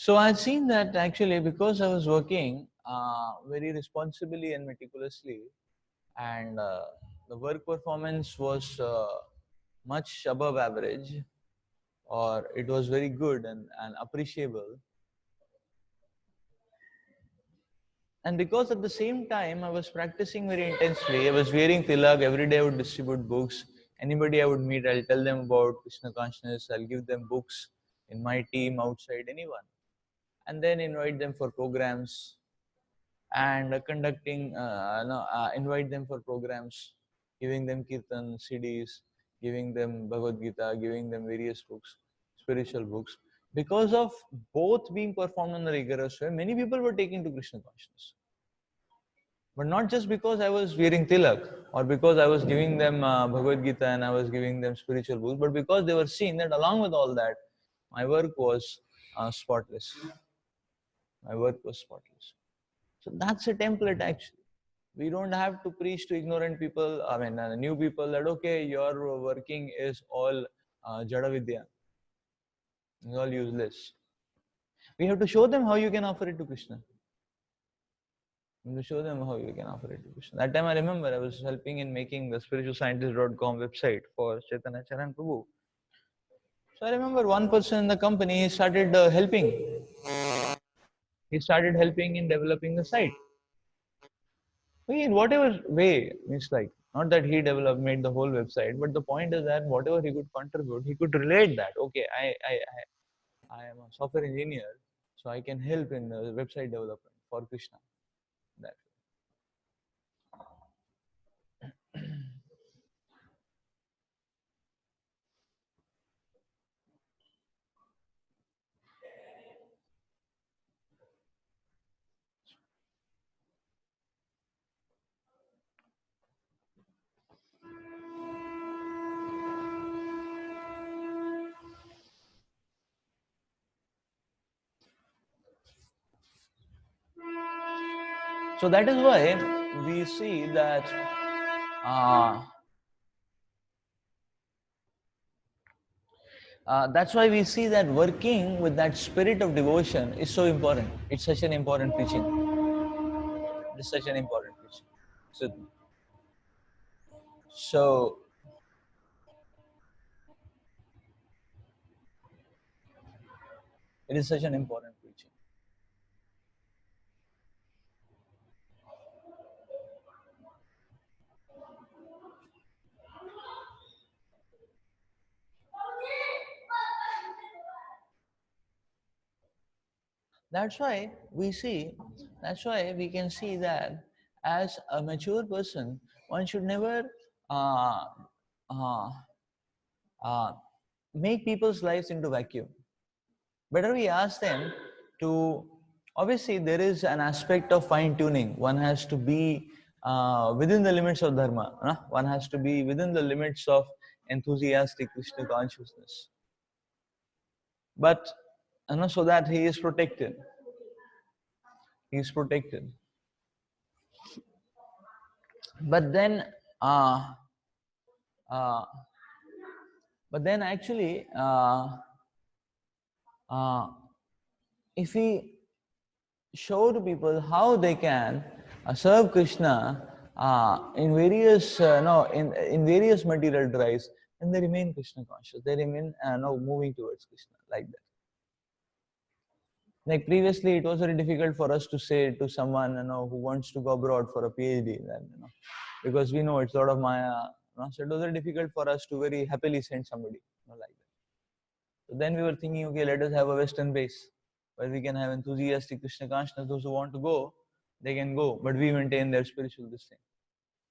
So I've seen that actually because I was working very responsibly and meticulously, and the work performance was much above average, or it was very good and appreciable. And because at the same time I was practicing very intensely, I was wearing tilak every day. I would distribute books. Anybody I would meet, I'll tell them about Krishna consciousness. I'll give them books in my team, outside, anyone, and then invite them for programs and conducting, no, invite them for programs, giving them kirtan CDs, giving them Bhagavad Gita, giving them various books, spiritual books. Because of both being performed in a rigorous way, many people were taking to Krishna consciousness. But not just because I was wearing tilak or because I was giving them Bhagavad Gita and I was giving them spiritual books, but because they were seeing that along with all that, my work was spotless. My work was spotless. So that's a template actually. We don't have to preach to ignorant people, I mean, new people that, okay, your working is all Jada Vidya, it's all useless. We have to show them how you can offer it to Krishna. To show them how you can offer it to Krishna. That time I remember I was helping in making the spiritualscientist.com website for Chaitanya Charan Prabhu. So I remember one person in the company, he started helping. He started helping in developing the site. In whatever way, means like, not that he developed, made the whole website, but the point is that whatever he could contribute, he could relate that, okay, I am a software engineer, so I can help in the website development for Krishna. That. So that is why we see that that's why we see that working with that spirit of devotion is so important. It's such an important preaching. It's such an important preaching. So it is such an important preaching. That's why we see, that's why we can see that as a mature person, one should never uh, uh, uh, make people's lives into vacuum. Better we ask them to, obviously there is an aspect of fine tuning. One has to be within the limits of dharma. One has to be within the limits of enthusiastic Krishna consciousness. But so that he is protected. He is protected. But then, uh, uh, actually, uh, if we show to people how they can serve Krishna in various no in various material drives, and they remain Krishna conscious. They remain no moving towards Krishna like that. Like previously, it was very difficult for us to say to someone who wants to go abroad for a PhD, then because we know it's a lot of Maya. So it was very difficult for us to very happily send somebody like that. So then we were thinking, okay, let us have a Western base where we can have enthusiastic Krishna consciousness. Those who want to go, they can go, but we maintain their spiritual this thing.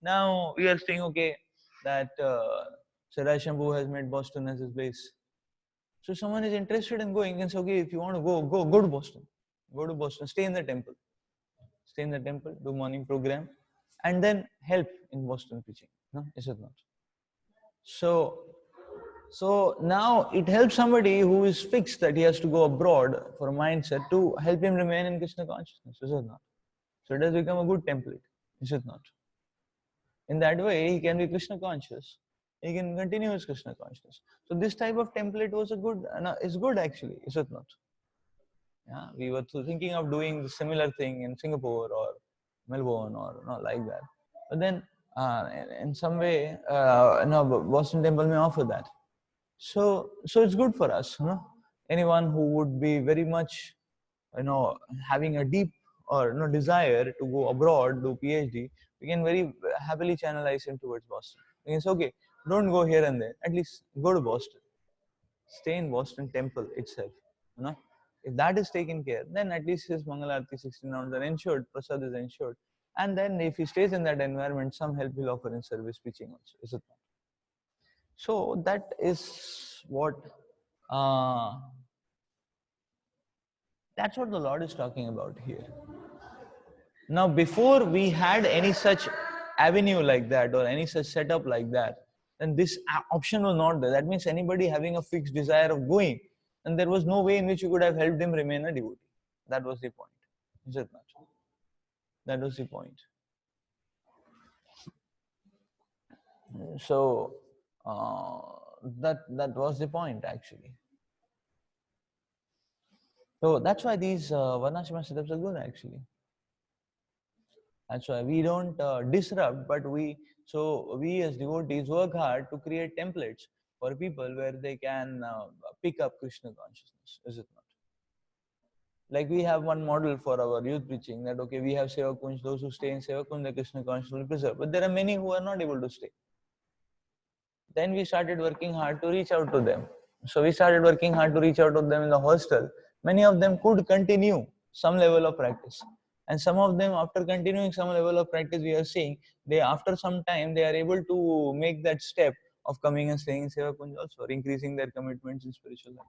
Now we are saying, okay, that Sarai Shambhu has made Boston as his base. So someone is interested in going, and say, okay, if you want to go to Boston. Go to Boston, stay in the temple. Stay in the temple, do morning program, and then help in Boston preaching. No, is it not? So now it helps somebody who is fixed that he has to go abroad for a mindset to help him remain in Krishna consciousness, is it not? So it has become a good template, is it not? In that way, he can be Krishna conscious. He can continue his Krishna consciousness. So this type of template was a good, is good actually, is it not? Yeah, we were thinking of doing the similar thing in Singapore or Melbourne or like that. But then, in some way, Boston Temple may offer that. So it's good for us. Anyone who would be very much, having a deep or desire to go abroad, do PhD, we can very happily channelize him towards Boston. It's okay. Don't go here and there. At least go to Boston. Stay in Boston Temple itself. You know, if that is taken care, then at least his Mangalarti 16 rounds are ensured, Prasad is ensured. And then if he stays in that environment, some help will offer in service preaching also, is it not? So that is what uh, that's what the Lord is talking about here. Now, before we had any such avenue like that or any such setup like that, then this option was not there. That means anybody having a fixed desire of going, and there was no way in which you could have helped him remain a devotee. That was the point. Is it not? That was the point. So uh, that was the point actually. So that's why these Varnashram setups are good actually. That's why we don't disrupt, but we as devotees work hard to create templates for people where they can pick up Krishna consciousness. Is it not? Like we have one model for our youth preaching that okay, we have Seva Kunj, those who stay in Seva Kunj, the Krishna consciousness will preserve. But there are many who are not able to stay. Then we started working hard to reach out to them. So we started working hard to reach out to them in the hostel. Many of them could continue some level of practice. And some of them, after continuing some level of practice, we are seeing they, after some time, they are able to make that step of coming and staying in Seva Kunj also, or increasing their commitments in spiritual life.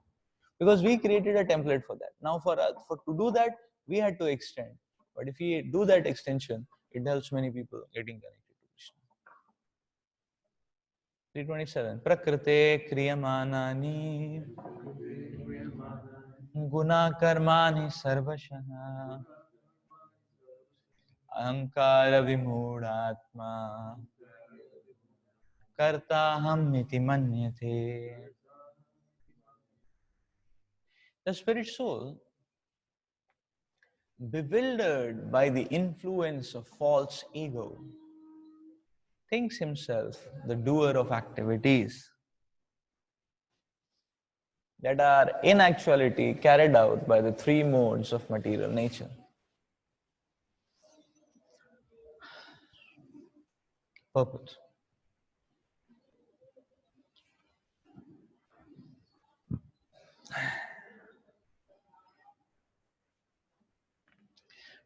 Because we created a template for that. Now, for us, to do that, we had to extend. But if we do that extension, it helps many people getting connected to Krishna. 327. Prakrite kriyamanani guna karmani sarvashah ahankara vimudhatma karta ham iti manyate. The spirit soul, bewildered by the influence of false ego, thinks himself the doer of activities that are in actuality carried out by the three modes of material nature. Purpose.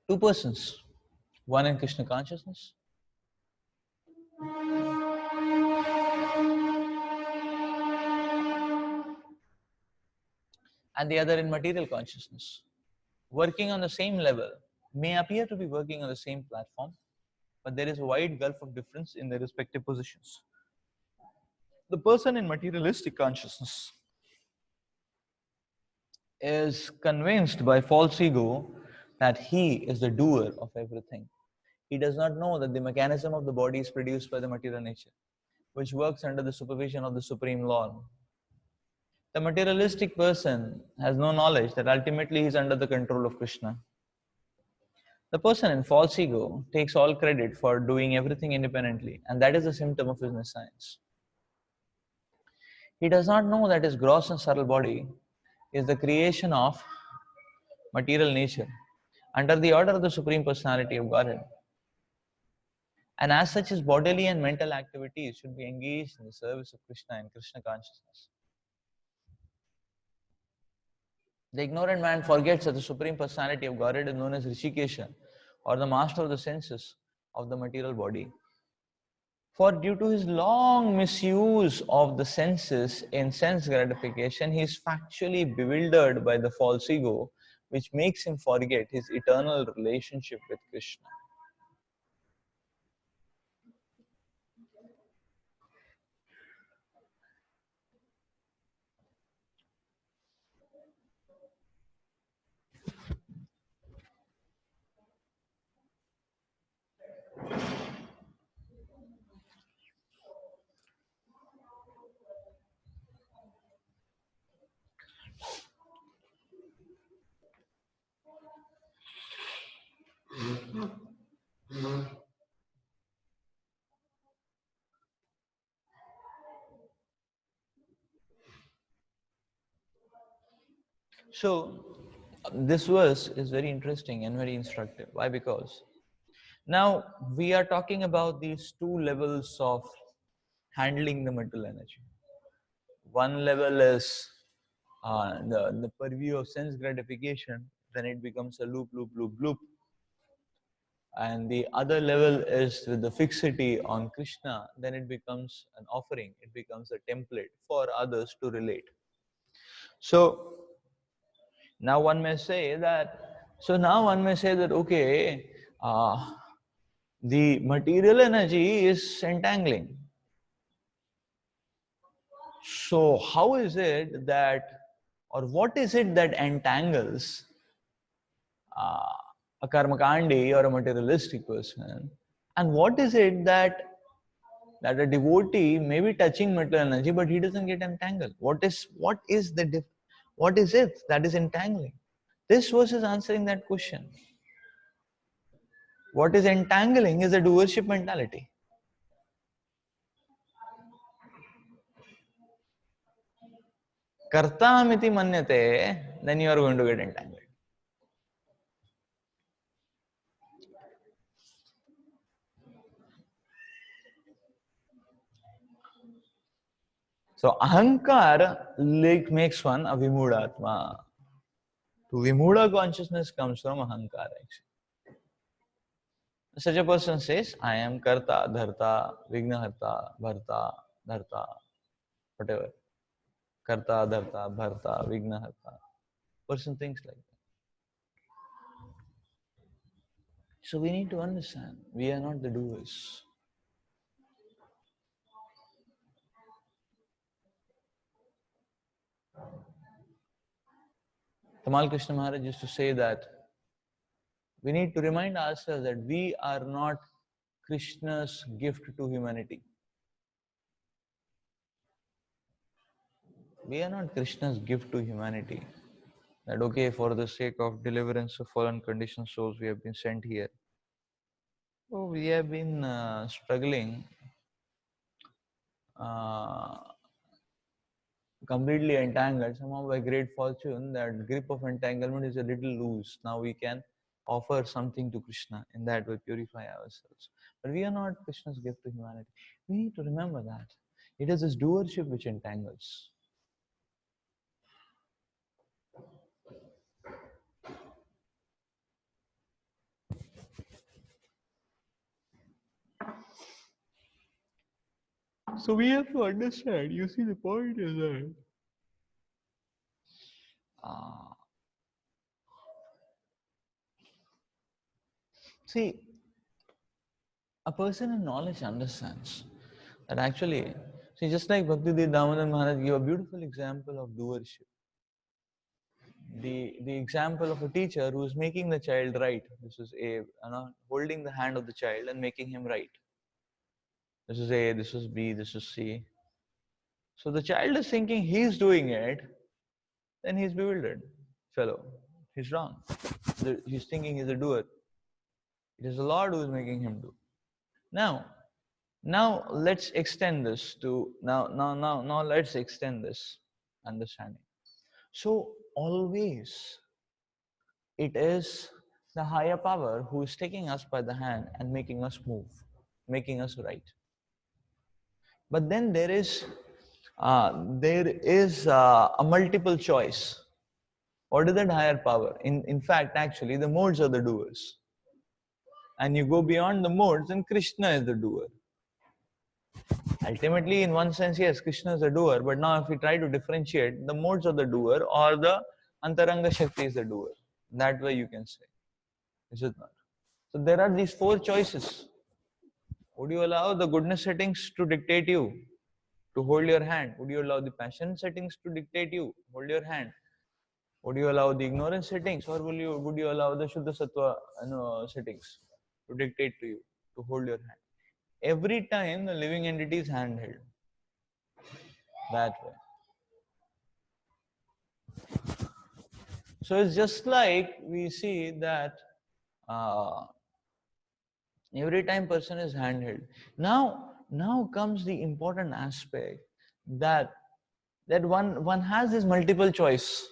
Two persons, one in Krishna consciousness, and the other in material consciousness, working on the same level, may appear to be working on the same platform, but there is a wide gulf of difference in their respective positions. The person in materialistic consciousness is convinced by false ego that he is the doer of everything. He does not know that the mechanism of the body is produced by the material nature, which works under the supervision of the supreme law. The materialistic person has no knowledge that ultimately he is under the control of Krishna. The person in false ego takes all credit for doing everything independently, and that is a symptom of his nescience. He does not know that his gross and subtle body is the creation of material nature under the order of the Supreme Personality of Godhead. And as such, his bodily and mental activities should be engaged in the service of Krishna and Krishna consciousness. The ignorant man forgets that the Supreme Personality of Godhead is known as Rishikesha, or the master of the senses of the material body. For due to his long misuse of the senses in sense gratification, he is factually bewildered by the false ego, which makes him forget his eternal relationship with Krishna. So, this verse is very interesting and very instructive. Why? Because now we are talking about these two levels of handling the mental energy. One level is the purview of sense gratification, then it becomes a loop, loop, loop, loop. And the other level is with the fixity on Krishna, then it becomes an offering, it becomes a template for others to relate. So now one may say that, okay, the material energy is entangling. So how is it that, or what is it that entangles uh, a karmakandi or a materialistic person, and what is it that a devotee may be touching material energy but he doesn't get entangled? What is it that is entangling? This verse is answering that question. What is entangling is a doership mentality. Kartamiti manyate, then you are going to get entangled. So ahankar makes one a vimudatma. To vimuda consciousness comes from ahankar actually. Such a person says, I am karta, dharta, vignaharta, bharta, dharta, whatever. Karta, dharta, bharta, vignaharta. Person thinks like that. So we need to understand, we are not the doers. Tamal Krishna Maharaj used to say that we need to remind ourselves that we are not Krishna's gift to humanity. We are not Krishna's gift to humanity. That okay, for the sake of deliverance of fallen conditioned souls, we have been sent here. Oh, we have been struggling uh, completely entangled. Somehow, by great fortune, that grip of entanglement is a little loose. Now we can offer something to Krishna. In that we purify ourselves. But we are not Krishna's gift to humanity. We need to remember that. It is this doership which entangles. So we have to understand. You see, the point is that uh, see, a person in knowledge understands that actually, see, just like Bhakti Damodaran Maharaj gave a beautiful example of doership. The example of a teacher who is making the child right. This is A, holding the hand of the child and making him right. This is A, this is B, this is C. So the child is thinking he's doing it, then he's bewildered. Fellow, he's wrong. He's thinking he's a doer. It is the Lord who is making him do. Now let's extend this to now let's extend this understanding. So always it is the higher power who is taking us by the hand and making us move, making us right. But then there is a multiple choice. What is that higher power? In fact, actually, the modes are the doers. And you go beyond the modes, and Krishna is the doer. Ultimately, in one sense, yes, Krishna is the doer. But now, if we try to differentiate, the modes are the doer, or the Antaranga Shakti is the doer. That way, you can say, is it not? So there are these four choices. Would you allow the goodness settings to dictate you, to hold your hand? Would you allow the passion settings to dictate you, hold your hand? Would you allow the ignorance settings, or would you allow the Shuddha Sattva settings to dictate to you, to hold your hand? Every time the living entity is handheld that way. So it's just like we see that uh, every time person is handheld. Now comes the important aspect that one has this multiple choice.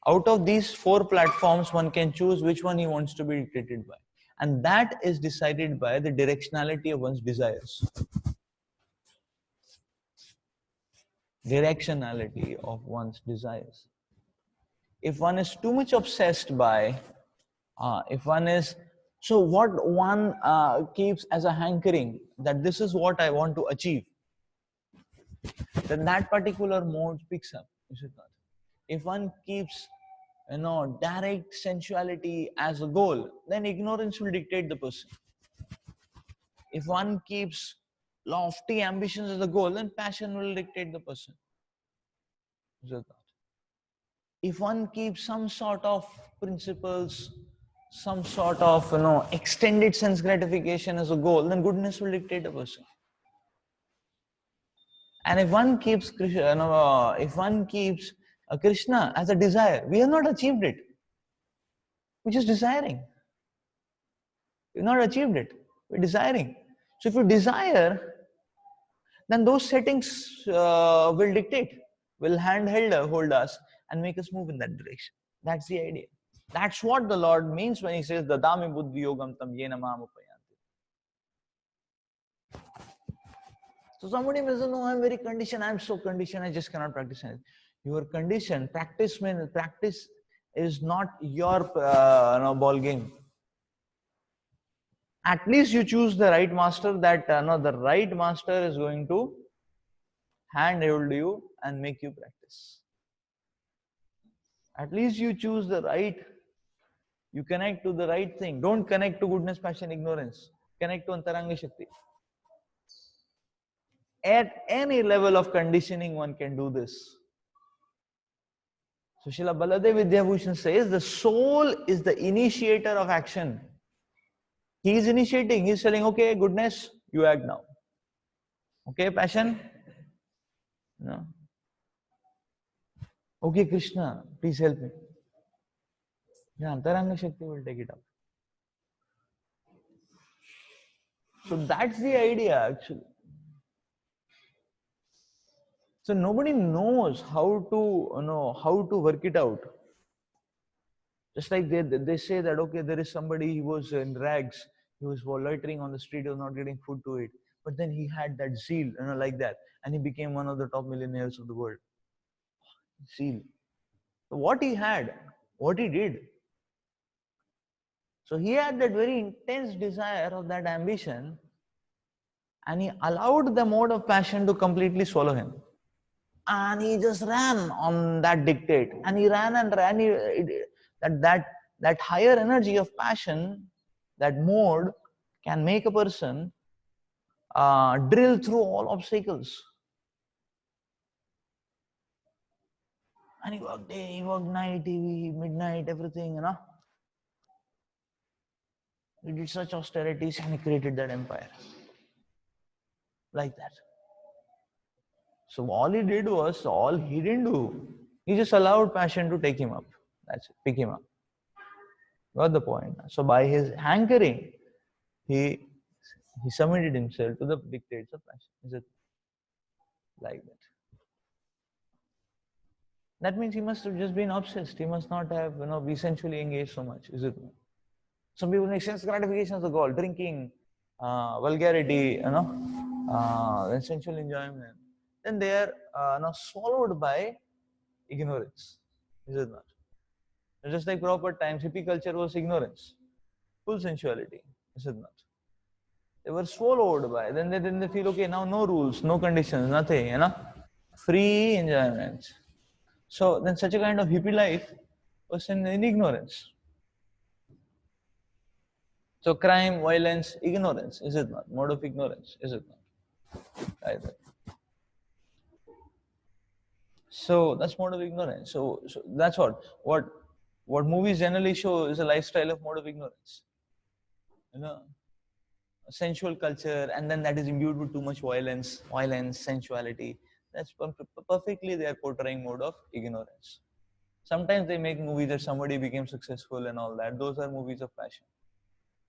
Out of these four platforms, one can choose which one he wants to be dictated by, and that is decided by the directionality of one's desires. Directionality of one's desires. If one is too much obsessed by, if one is, so what one keeps as a hankering, that this is what I want to achieve, then that particular mode picks up, is it not? If one keeps, direct sensuality as a goal, then ignorance will dictate the person. If one keeps lofty ambitions as a goal, then passion will dictate the person, is it not? If one keeps some sort of principles, some sort of extended sense gratification as a goal, then goodness will dictate a person. And if one keeps Krishna as a desire, we have not achieved it. We're just desiring. We've not achieved it. We're desiring. So if you desire, then those settings will dictate, will hold us and make us move in that direction. That's the idea. That's what the Lord means when He says, "Dadami buddhi yogam tam yena mam upayanti." So somebody may say, "No, I'm very conditioned. I'm so conditioned. I just cannot practice anything." Your condition, practice is not your ball game. At least you choose the right master. That the right master is going to handhold you and make you practice. At least you choose the right. You connect to the right thing. Don't connect to goodness, passion, ignorance. Connect to Antaranga Shakti. At any level of conditioning, one can do this. So Srila Baladev Vidyabhushan says the soul is the initiator of action. He is initiating. He is telling, okay, goodness, you act now. Okay, passion? No. Okay, Krishna, please help me. Yeah, Antaranga Shakti will take it up. So that's the idea actually. So nobody knows how to work it out. Just like they say that, okay, there is somebody, he was in rags, he was loitering on the street, he was not getting food to eat. But then he had that zeal, like that. And he became one of the top millionaires of the world. Zeal. So what he had, what he did. So he had that very intense desire of that ambition, and he allowed the mode of passion to completely swallow him. And he just ran on that dictate. And he ran and ran. That higher energy of passion, that mode, can make a person drill through all obstacles. And he worked day, he worked night, TV, midnight, everything, He did such austerities and he created that empire. Like that. So all he didn't do. He just allowed passion to take him up. That's it, pick him up. Got the point. So by his hankering, he submitted himself to the dictates of passion. Is it like that? That means he must have just been obsessed. He must not have, essentially engaged so much. Is it? Some people make sense gratification as a goal, drinking, vulgarity, then sensual enjoyment. Then they are swallowed by ignorance. Is it not? Just like proper times, hippie culture was ignorance, full sensuality. Is it not? They were swallowed by. Then they feel, okay, now no rules, no conditions, nothing, free enjoyment. So then such a kind of hippie life was in ignorance. So crime, violence, ignorance, is it not? Mode of ignorance, is it not? Either. So that's mode of ignorance. So that's what movies generally show is a lifestyle of mode of ignorance. Sensual culture, and then that is imbued with too much violence, sensuality. That's perfectly they are portraying mode of ignorance. Sometimes they make movies that somebody became successful and all that. Those are movies of passion.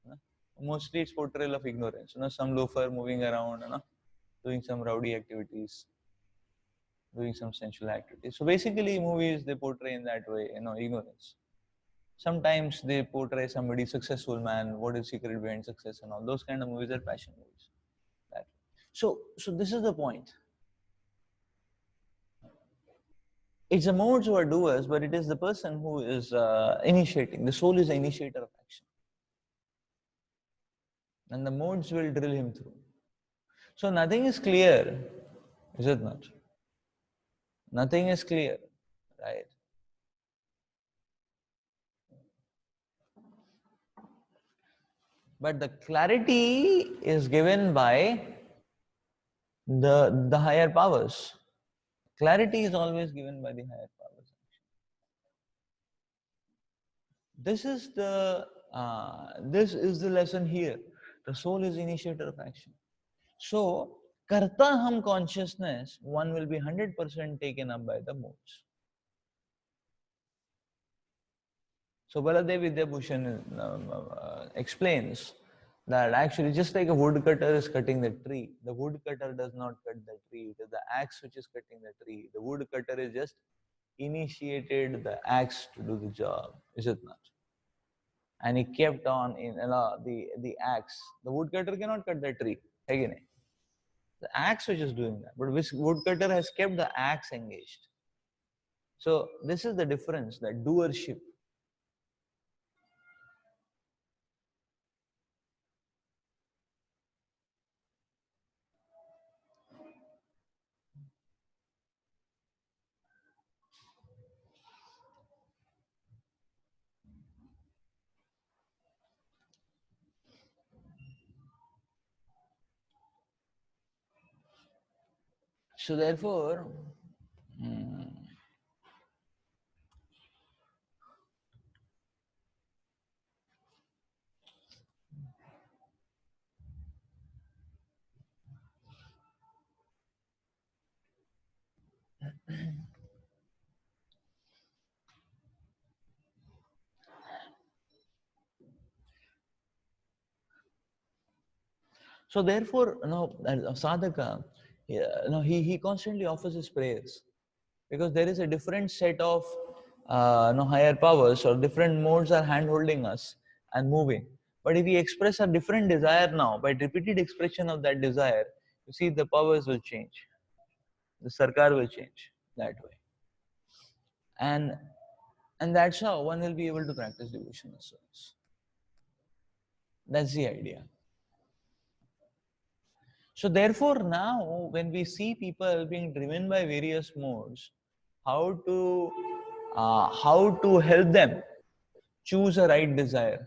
You know? Mostly it's portrayal of ignorance. Some loafer moving around, doing some rowdy activities, doing some sensual activities. So basically, movies they portray in that way, ignorance. Sometimes they portray somebody successful man, what is secret behind success and all those kind of movies are passion movies. That. So this is the point. It's the modes who are doers, but it is the person who is initiating. The soul is the initiator of action. And the modes will drill him through. So nothing is clear, is it not? Nothing is clear, right? But the clarity is given by the higher powers. Clarity is always given by the higher powers. This is the lesson here. The soul is initiator of action. So, karta hum consciousness, one will be 100% taken up by the modes. So, Baladev Vidyabhushan explains that actually just like a woodcutter is cutting the tree, the woodcutter does not cut the tree, it is the axe which is cutting the tree. The woodcutter is just initiated the axe to do the job, is it not? And he kept on in the axe. The woodcutter cannot cut the tree. Again, the axe which is doing that, but which woodcutter has kept the axe engaged. So this is the difference, that doership. So therefore, so therefore, a sadhaka, he constantly offers his prayers, because there is a different set of higher powers or different modes are hand holding us and moving. But if we express a different desire now, by repeated expression of that desire, you see the powers will change, the sarkar will change that way, and that's how one will be able to practice devotional service. That's the idea. So therefore, now when we see people being driven by various modes, how to help them choose a right desire.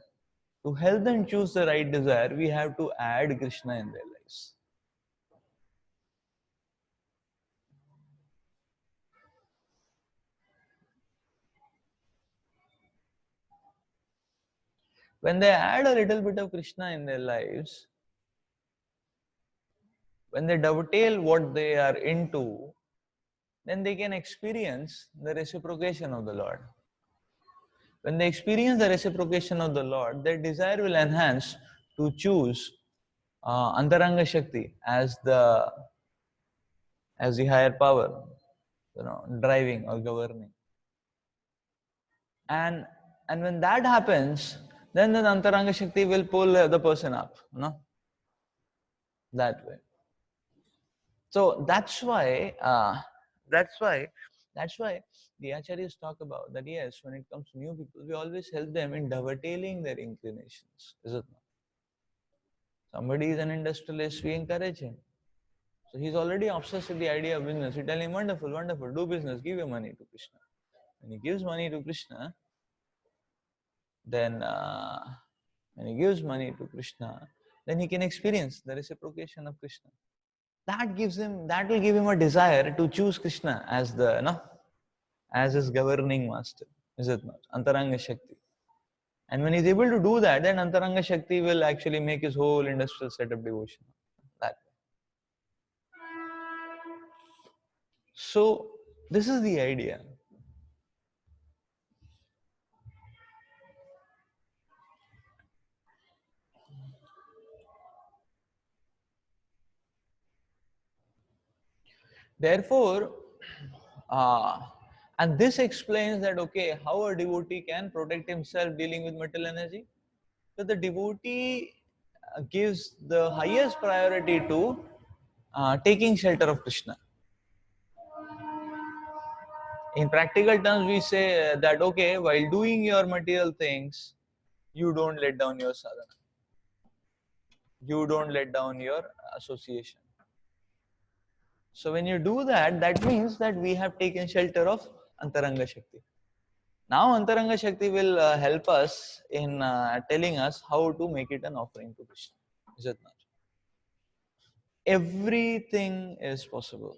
To help them choose the right desire, we have to add Krishna in their lives. When they add a little bit of Krishna in their lives, when they dovetail what they are into, then they can experience the reciprocation of the Lord. When they experience the reciprocation of the Lord, their desire will enhance to choose Antaranga Shakti as the higher power, driving or governing. And when that happens, then the Antaranga Shakti will pull the person up, that way. So that's why the acharyas talk about that. Yes, when it comes to new people, we always help them in dovetailing their inclinations, is it not? Somebody is an industrialist, we encourage him. So he's already obsessed with the idea of business. We tell him, wonderful, wonderful, do business, give your money to Krishna. When he gives money to Krishna, then when he gives money to Krishna, then he can experience the reciprocation of Krishna. That will give him a desire to choose Krishna as as his governing master, is it not? Antaranga Shakti. And when he's able to do that, then Antaranga Shakti will actually make his whole industrial setup devotion. That. So this is the idea. Therefore, uh, and this explains that, okay, how a devotee can protect himself dealing with material energy. So the devotee gives the highest priority to taking shelter of Krishna. In practical terms, we say that, okay, while doing your material things, you don't let down your sadhana. You don't let down your association. So when you do that, that means that we have taken shelter of Antaranga Shakti. Now Antaranga Shakti will help us in telling us how to make it an offering to Krishna. Is it not? Everything is possible.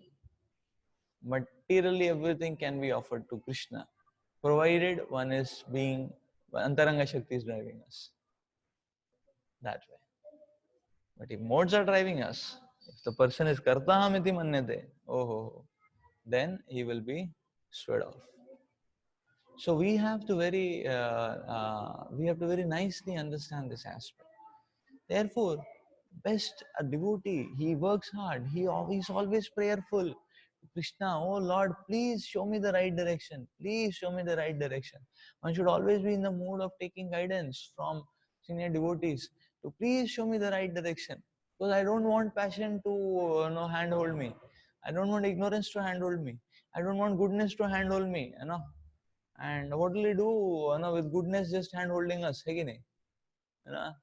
Materially everything can be offered to Krishna, provided one is being, Antaranga Shakti is driving us that way. But if modes are driving us, if the person is kartaham iti manyate, then he will be swayed off. So we have to very nicely understand this aspect. Therefore, best a devotee, he works hard, he's always prayerful. Krishna, oh Lord, please show me the right direction. Please show me the right direction. One should always be in the mood of taking guidance from senior devotees to please show me the right direction. Because I don't want passion to handhold me. I don't want ignorance to handhold me. I don't want goodness to handhold me. And what will he do? With goodness just handholding us, hai ki nahi?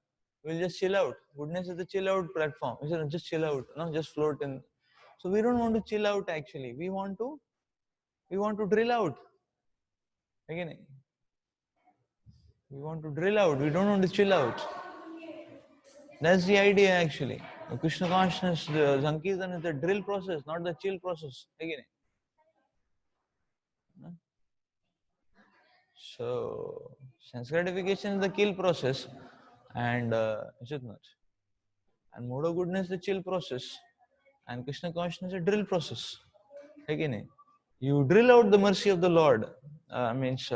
We'll just chill out. Goodness is the chill out platform. We said, just chill out, just float in. So we don't want to chill out actually. We want to drill out. Again, we want to drill out. We don't want to chill out. That's the idea actually. The Krishna consciousness, the Sankirtan is the drill process, not the chill process. Again. So sense gratification is the kill process, and is it not? And mode of goodness is the chill process, and Krishna consciousness is a drill process. Again. You drill out the mercy of the Lord, means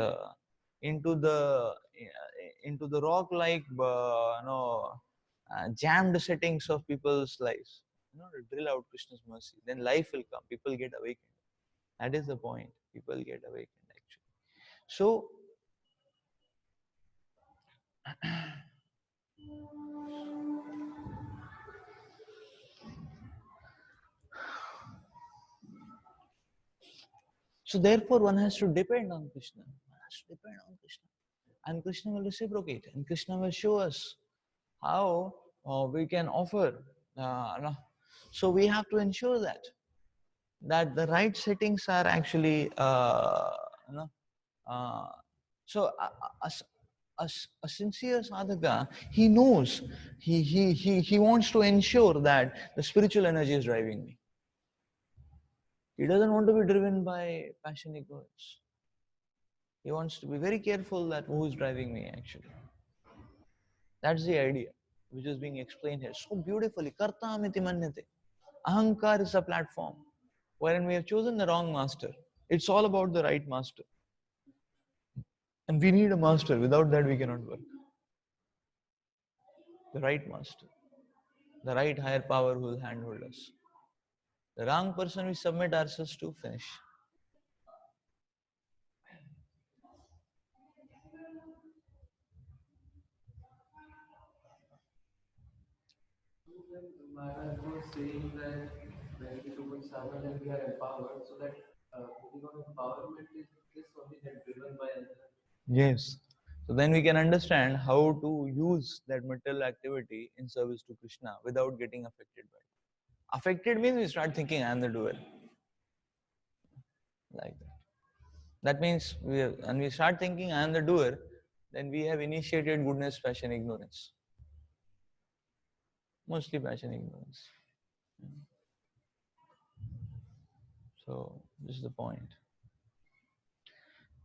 into the rock like jammed settings of people's lives. To drill out Krishna's mercy, then life will come. People get awakened. That is the point. People get awakened actually. So therefore one has to depend on Krishna. One has to depend on Krishna, and Krishna will reciprocate, and Krishna will show us how we can offer. So we have to ensure that the right settings are actually you know, uh, so a sincere sadhaka, he knows, he wants to ensure that the spiritual energy is driving me. He doesn't want to be driven by passion ignorance. He wants to be very careful that who is driving me actually. That's the idea which is being explained here so beautifully. Karta amiti manyate. Ahankar is a platform wherein we have chosen the wrong master. It's all about the right master. And we need a master. Without that, we cannot work. The right master. The right higher power who will handhold us. The wrong person we submit ourselves to, finish. Maharaj was saying that when we do sadhana, then we are empowered, so that because empowerment is this only that driven by another. Yes. So then we can understand how to use that material activity in service to Krishna without getting affected by it. Affected means we start thinking I am the doer. Like that. That means when we start thinking I am the doer, then we have initiated goodness, passion, ignorance. Mostly passion, ignorance. So this is the point.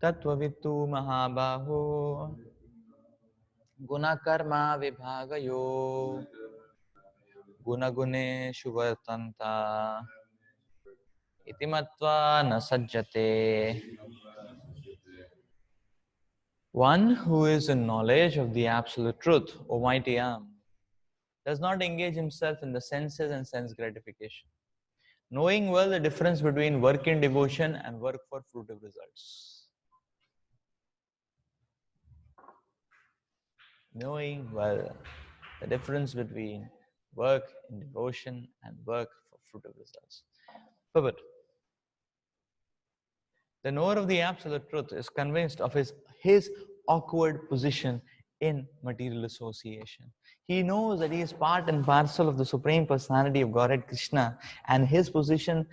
Tattvavittu mahabaho gunakarma vibhagayo gunaguneshu vartanta iti matva na sajjate. One who is in knowledge of the absolute truth, O mighty Am, does not engage himself in the senses and sense gratification. Knowing well the difference between work in devotion and work for fruitive results. Knowing well the difference between work in devotion and work for fruitive results. But the knower of the absolute truth is convinced of his awkward position in material association. He knows that he is part and parcel of the Supreme Personality of Godhead Krishna, and his position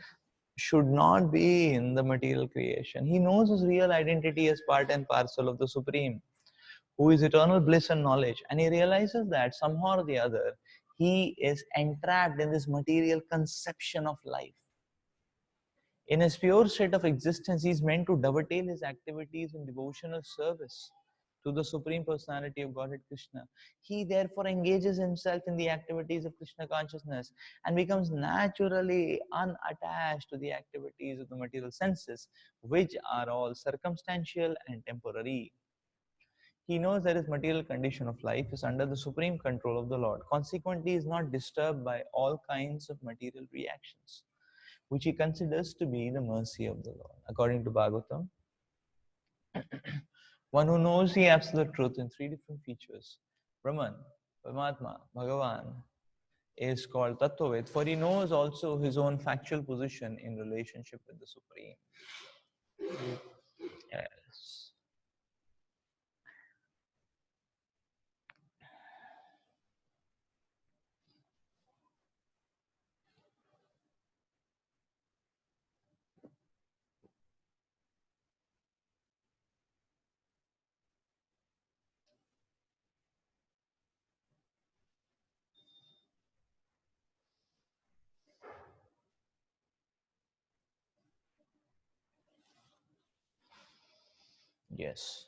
should not be in the material creation. He knows his real identity as part and parcel of the Supreme, who is eternal bliss and knowledge, and he realizes that somehow or the other, he is entrapped in this material conception of life. In his pure state of existence, he is meant to dovetail his activities in devotional service to the Supreme Personality of Godhead Krishna. He therefore engages himself in the activities of Krishna consciousness and becomes naturally unattached to the activities of the material senses, which are all circumstantial and temporary. He knows that his material condition of life is under the supreme control of the Lord. Consequently, he is not disturbed by all kinds of material reactions, which he considers to be the mercy of the Lord. According to Bhagavatam, one who knows the absolute truth in three different features, Brahman, Paramatma, Bhagavan, is called Tattvavid, for he knows also his own factual position in relationship with the Supreme. Yes. Yes.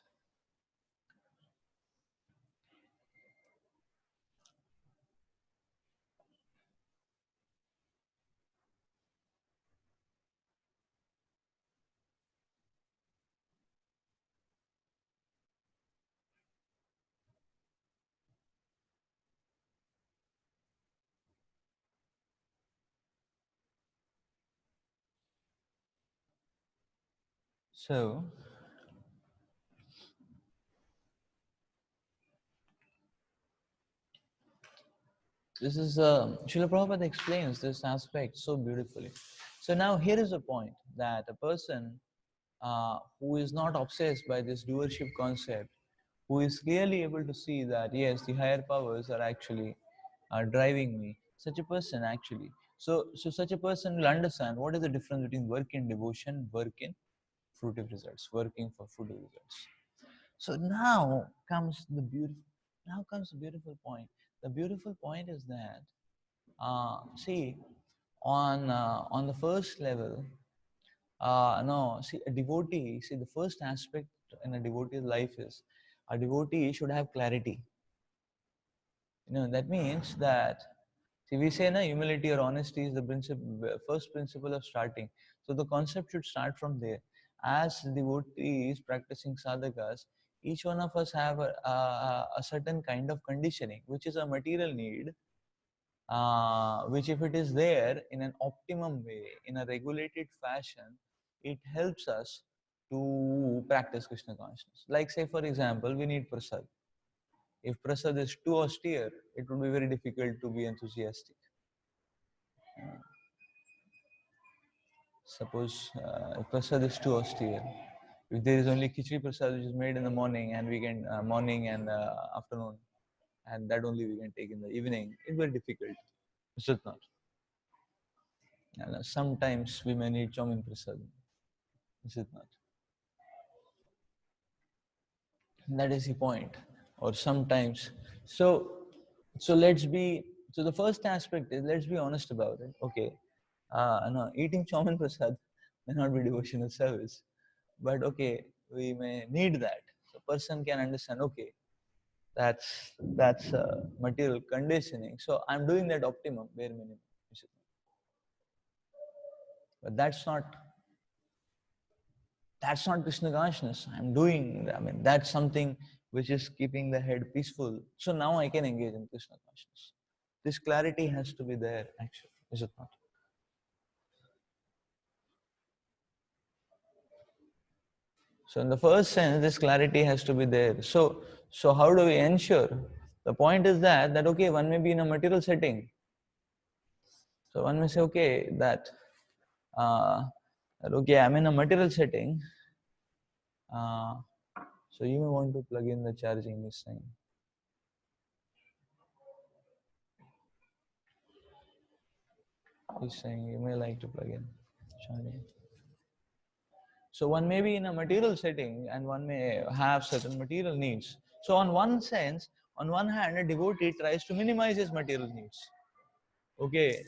So, this is Srila Prabhupada explains this aspect so beautifully. So now here is a point that a person who is not obsessed by this doership concept, who is clearly able to see that yes, the higher powers are actually driving me. Such a person actually. So such a person will understand what is the difference between work in devotion, work in fruitive results, working for fruitive results. So now comes the beautiful point. The beautiful point is that see on the first level, no, see a devotee. See the first aspect in a devotee's life is a devotee should have clarity. That means that see we say na humility or honesty is the first principle of starting. So the concept should start from there. As devotees practicing sadhakas, each one of us have a certain kind of conditioning, which is a material need, which if it is there in an optimum way, in a regulated fashion, it helps us to practice Krishna consciousness. Like say for example, we need prasad. If prasad is too austere, it would be very difficult to be enthusiastic. Suppose if prasad is too austere, if there is only khichdi prasad which is made in the morning and weekend, morning and afternoon, and that only we can take in the evening, it's very difficult. Is it not? And sometimes we may need chowmin prasad. Is it not? That is the point. Or sometimes. So let's be. So the first aspect is let's be honest about it. Okay, no, eating chowmin prasad may not be devotional service, but okay, we may need that. So person can understand. Okay, that's material conditioning. So I'm doing that optimum, bare minimum. But that's not Krishna consciousness. I'm doing, I mean, that's something which is keeping the head peaceful. So now I can engage in Krishna consciousness. This clarity has to be there, actually, is it not? So in the first sense, this clarity has to be there. So how do we ensure? The point is that okay, one may be in a material setting. So one may say, okay, uh, that okay, I'm in a material setting. Uh, so you may want to plug in the charging this time. He's saying you may like to plug in charging. So one may be in a material setting and one may have certain material needs. So on one sense, on one hand, a devotee tries to minimize his material needs. Okay,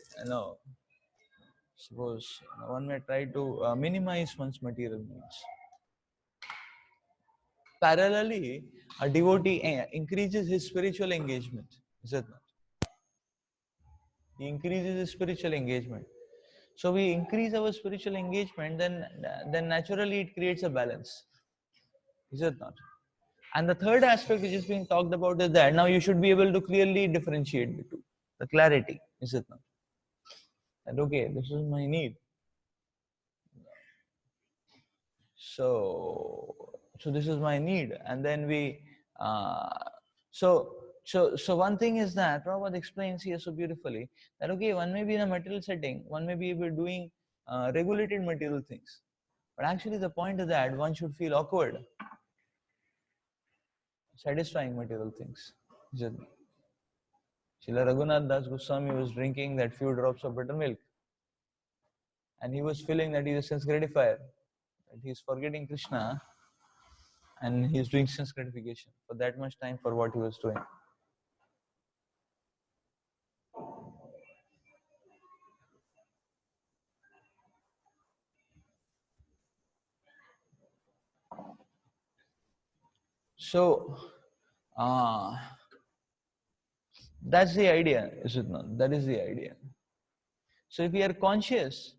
suppose one may try to minimize one's material needs. Parallelly, a devotee increases his spiritual engagement. Is it not? He increases his spiritual engagement. So we increase our spiritual engagement, then naturally it creates a balance. Is it not? And the third aspect which is being talked about is that now you should be able to clearly differentiate the two. The clarity, is it not? That okay, this is my need. So this is my need, and then we so one thing is that Prabhupada explains here so beautifully that okay, one may be in a material setting, one may be doing regulated material things, but actually the point is that one should feel awkward satisfying material things. Srila Raghunath Das Goswami was drinking that few drops of buttermilk, and he was feeling that he is a sense gratifier, that he is forgetting Krishna, and he is doing sense gratification for that much time for what he was doing. So, uh, that's the idea, is it not? That is the idea. So, if we are conscious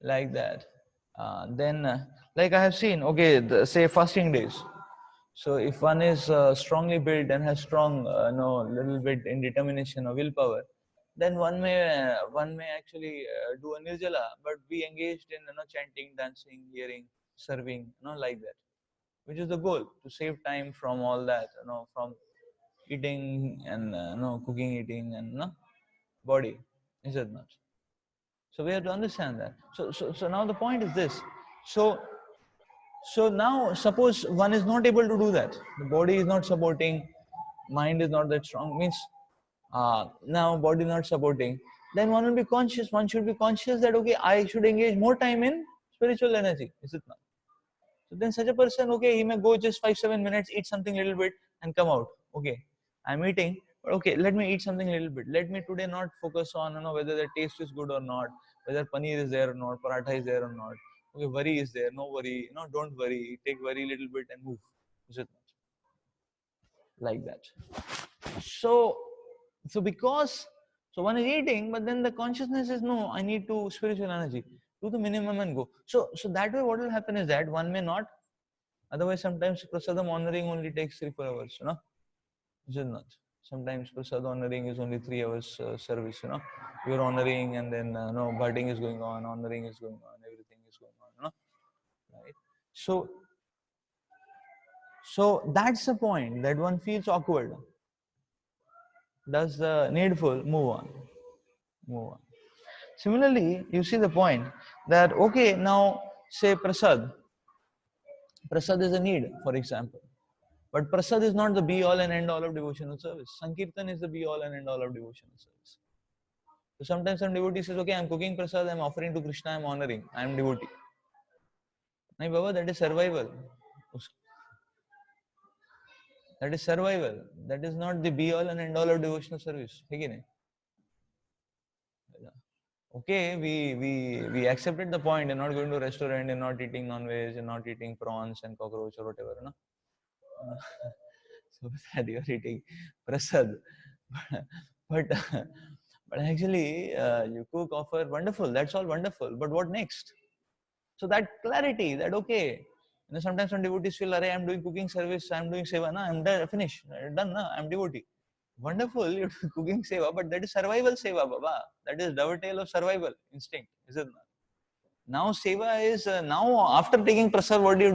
like that, then, like I have seen, okay, say fasting days. So, if one is strongly built and has strong, little bit in determination or willpower, then one may actually do a nirjala, but be engaged in chanting, dancing, hearing, serving, like that, which is the goal, to save time from all that, from eating and cooking, eating, and body, is it not? So we have to understand that. So now the point is this. So now suppose one is not able to do that. The body is not supporting, mind is not that strong. Means now body not supporting. Then one will be conscious. One should be conscious that okay, I should engage more time in spiritual energy. Is it not? So then such a person, okay, he may go just 5-7 minutes, eat something little bit, and come out. Okay, I'm eating, but okay, let me eat something little bit. Let me today not focus on whether the taste is good or not, whether paneer is there or not, paratha is there or not. Okay, worry is there, no worry, don't worry. Take worry little bit and move. Is it not? Like that. So, so one is eating, but then the consciousness is no. I need to spiritual energy. Do the minimum and go. So that way, what will happen is that one may not. Otherwise, sometimes prasadam honoring only takes 3-4 hours, Is it not? Sometimes prasad honoring is only 3 hours service, You're honoring and then, no, butting is going on, honoring is going on, everything is going on, Right? So, so that's the point that one feels awkward. Does the needful, move on, move on. Similarly, you see the point that, okay, now say prasad is a need, for example. But prasad is not the be all and end all of devotional service. Sankirtan is the be all and end all of devotional service. So sometimes some devotee says, okay, I'm cooking prasad, I'm offering to Krishna, I'm honoring, I'm devotee. No, Baba, that is survival. That is survival. That is not the be all and end all of devotional service. Okay, we accepted the point. You're not going to a restaurant, you're not eating non-veg, you're not eating prawns and cockroach or whatever, So that you're eating prasad. but but actually you cook, offer, wonderful, that's all wonderful, but what next? So that clarity, that okay, sometimes some devotees feel, I'm doing cooking service, I'm doing seva, I'm done, finished, done, I'm devotee. Wonderful, you're cooking seva, but that is survival seva, Baba. That is dovetail of survival instinct, is it not? Now seva is now after taking prasad, what do you do?